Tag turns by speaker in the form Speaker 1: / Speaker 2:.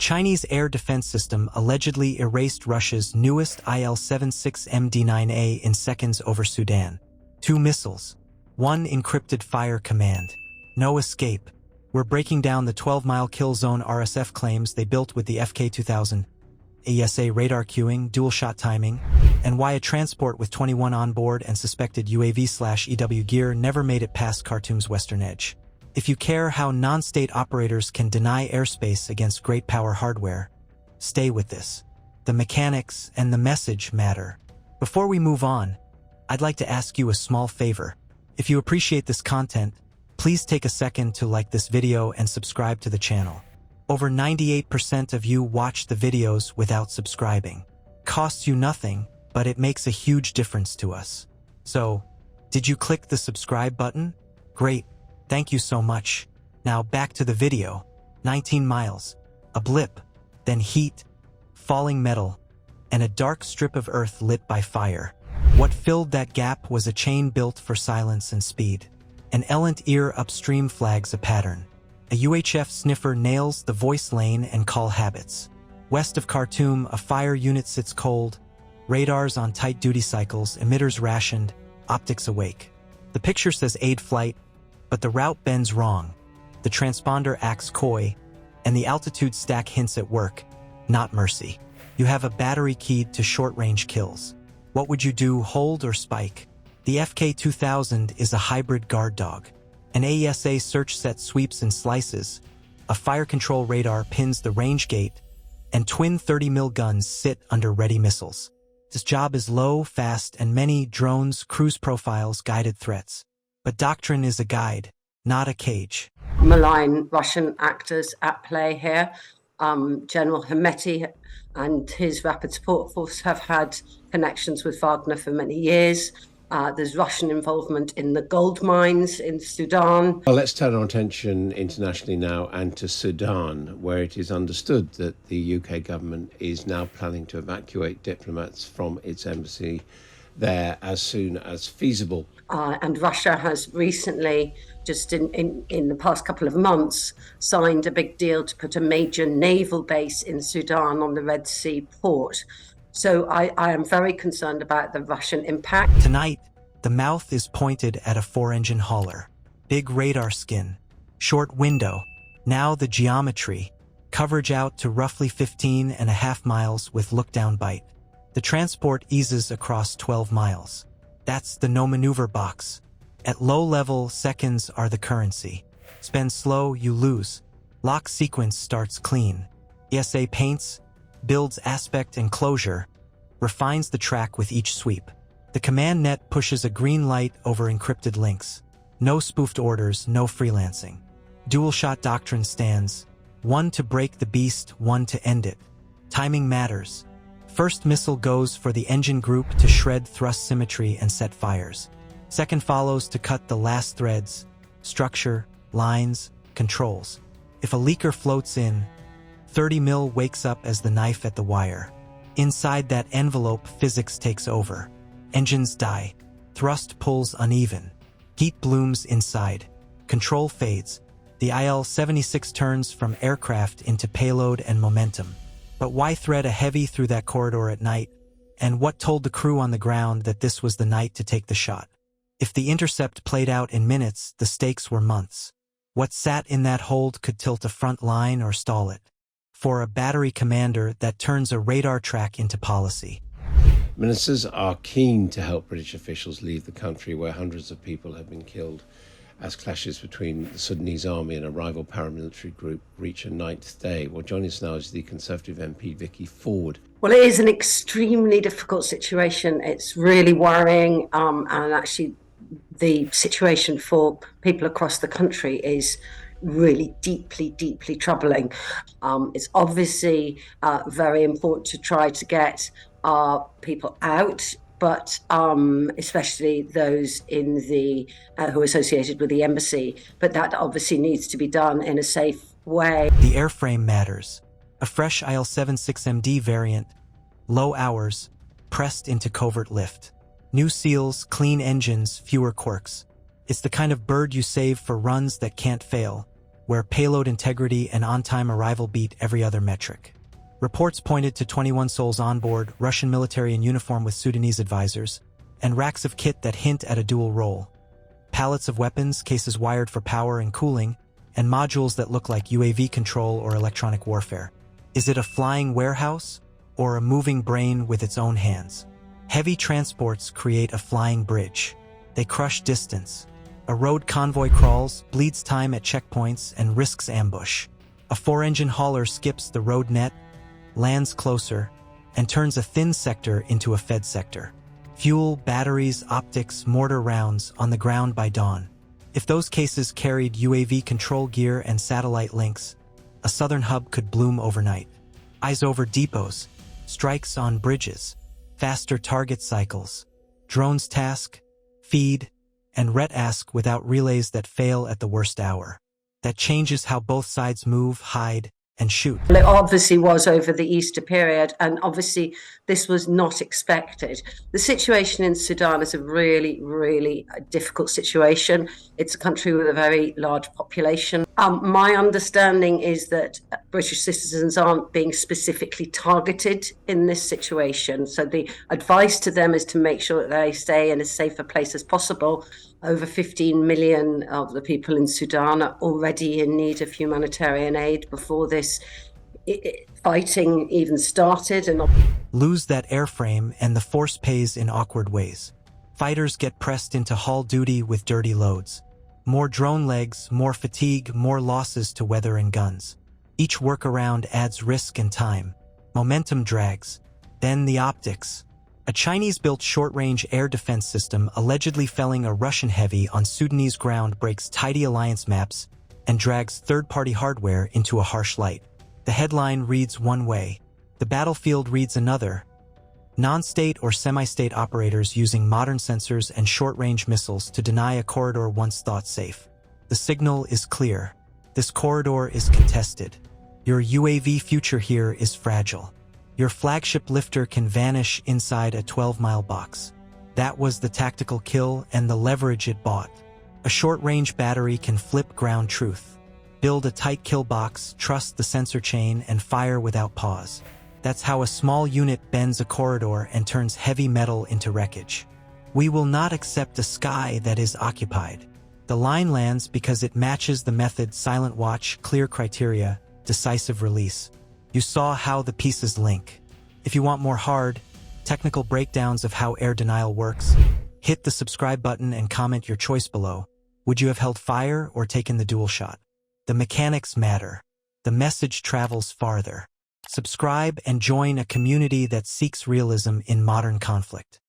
Speaker 1: Chinese air defense system allegedly erased Russia's newest Il-76 MD-9A in seconds over Sudan. 2 missiles. 1 encrypted fire command. No escape. We're breaking down the 12-mile kill zone RSF claims they built with the FK-2000, AESA radar queuing, dual-shot timing, and why a transport with 21 on board and suspected UAV/EW gear never made it past Khartoum's western edge. If you care how non-state operators can deny airspace against great power hardware, stay with this. The mechanics and the message matter. Before we move on, I'd like to ask you a small favor. If you appreciate this content, please take a second to like this video and subscribe to the channel. Over 98% of you watch the videos without subscribing. Costs you nothing, but it makes a huge difference to us. So, did you click the subscribe button? Great. Thank you so much. Now back to the video. 19 miles. A blip. Then heat. Falling metal. And a dark strip of earth lit by fire. What filled that gap was a chain built for silence and speed. An errant ear upstream flags a pattern. A UHF sniffer nails the voice lane and call habits. West of Khartoum, a fire unit sits cold. Radars on tight duty cycles, emitters rationed, optics awake. The picture says aid flight, but the route bends wrong. The transponder acts coy, and the altitude stack hints at work, not mercy. You have a battery keyed to short-range kills. What would you do, hold or spike? The FK-2000 is a hybrid guard dog. An AESA search set sweeps and slices. A fire control radar pins the range gate, and twin 30mm guns sit under ready missiles. This job is low, fast, and many drones, cruise profiles, guided threats. But doctrine is a guide, not a cage.
Speaker 2: Malign Russian actors at play here. General Hemeti and his rapid support force have had connections with Wagner for many years. There's Russian involvement in the gold mines in Sudan.
Speaker 3: Well, let's turn our attention internationally now and to Sudan, where it is understood that the UK government is now planning to evacuate diplomats from its embassy there as soon as feasible.
Speaker 2: And Russia has recently, just in the past couple of months, signed a big deal to put a major naval base in Sudan on the Red Sea port. So I am very concerned about the Russian impact.
Speaker 1: Tonight, the mouth is pointed at a 4-engine hauler. Big radar skin. Short window. Now the geometry. Coverage out to roughly 15.5 miles with look-down bite. The transport eases across 12 miles. That's the no-maneuver box. At low level, seconds are the currency. Spend slow, you lose. Lock sequence starts clean. ESA paints, builds aspect and closure, refines the track with each sweep. The command net pushes a green light over encrypted links. No spoofed orders, no freelancing. Dual-shot doctrine stands. One to break the beast, one to end it. Timing matters. First missile goes for the engine group to shred thrust symmetry and set fires. Second follows to cut the last threads, structure, lines, controls. If a leaker floats in, 30mm wakes up as the knife at the wire. Inside that envelope, physics takes over. Engines die. Thrust pulls uneven. Heat blooms inside. Control fades. The Il-76 turns from aircraft into payload and momentum. But why thread a heavy through that corridor at night? And what told the crew on the ground that this was the night to take the shot? If the intercept played out in minutes, the stakes were months. What sat in that hold could tilt a front line or stall it. For a battery commander, that turns a radar track into policy.
Speaker 3: Ministers are keen to help British officials leave the country where hundreds of people have been killed as clashes between the Sudanese army and a rival paramilitary group reach a 9th day. Well, joining us now is the Conservative MP Vicky Ford.
Speaker 2: Well, it is an extremely difficult situation. It's really worrying, and actually the situation for people across the country is really deeply, deeply troubling. It's obviously very important to try to get our people out, but especially those in the who are associated with the embassy. But that obviously needs to be done in a safe way.
Speaker 1: The airframe matters. A fresh Il-76MD variant, low hours, pressed into covert lift. New seals, clean engines, fewer quirks. It's the kind of bird you save for runs that can't fail. where payload integrity and on-time arrival beat every other metric. Reports pointed to 21 souls on board, Russian military in uniform with Sudanese advisors, and racks of kit that hint at a dual role. Pallets of weapons, cases wired for power and cooling, and modules that look like UAV control or electronic warfare. Is it a flying warehouse or a moving brain with its own hands? Heavy transports create a flying bridge. They crush distance. A road convoy crawls, bleeds time at checkpoints, and risks ambush. A 4-engine hauler skips the road net, lands closer, and turns a thin sector into a fed sector. Fuel, batteries, optics, mortar rounds on the ground by dawn. If those cases carried UAV control gear and satellite links, a southern hub could bloom overnight. Eyes over depots, strikes on bridges, faster target cycles, drones task, feed, and ret-ask without relays that fail at the worst hour. That changes how both sides move, hide, and shoot.
Speaker 2: It obviously was over the Easter period, and obviously this was not expected. The situation in Sudan is a really, really difficult situation. It's a country with a very large population. My understanding is that British citizens aren't being specifically targeted in this situation. So the advice to them is to make sure that they stay in as safe a place as possible. Over 15 million of the people in Sudan are already in need of humanitarian aid before this fighting even started. And
Speaker 1: lose that airframe and the force pays in awkward ways. Fighters get pressed into haul duty with dirty loads. More drone legs, more fatigue, more losses to weather and guns. Each workaround adds risk and time. Momentum drags. Then the optics. A Chinese-built short-range air defense system allegedly felling a Russian heavy on Sudanese ground breaks tidy alliance maps and drags third-party hardware into a harsh light. The headline reads one way. The battlefield reads another. Non-state or semi-state operators using modern sensors and short-range missiles to deny a corridor once thought safe. The signal is clear. This corridor is contested. Your UAV future here is fragile. Your flagship lifter can vanish inside a 12-mile box. That was the tactical kill and the leverage it bought. A short-range battery can flip ground truth. Build a tight kill box, trust the sensor chain, and fire without pause. That's how a small unit bends a corridor and turns heavy metal into wreckage. We will not accept a sky that is occupied. The line lands because it matches the method silent watch, clear criteria, decisive release. You saw how the pieces link. If you want more hard, technical breakdowns of how air denial works, hit the subscribe button and comment your choice below. Would you have held fire or taken the dual shot? The mechanics matter. The message travels farther. Subscribe and join a community that seeks realism in modern conflict.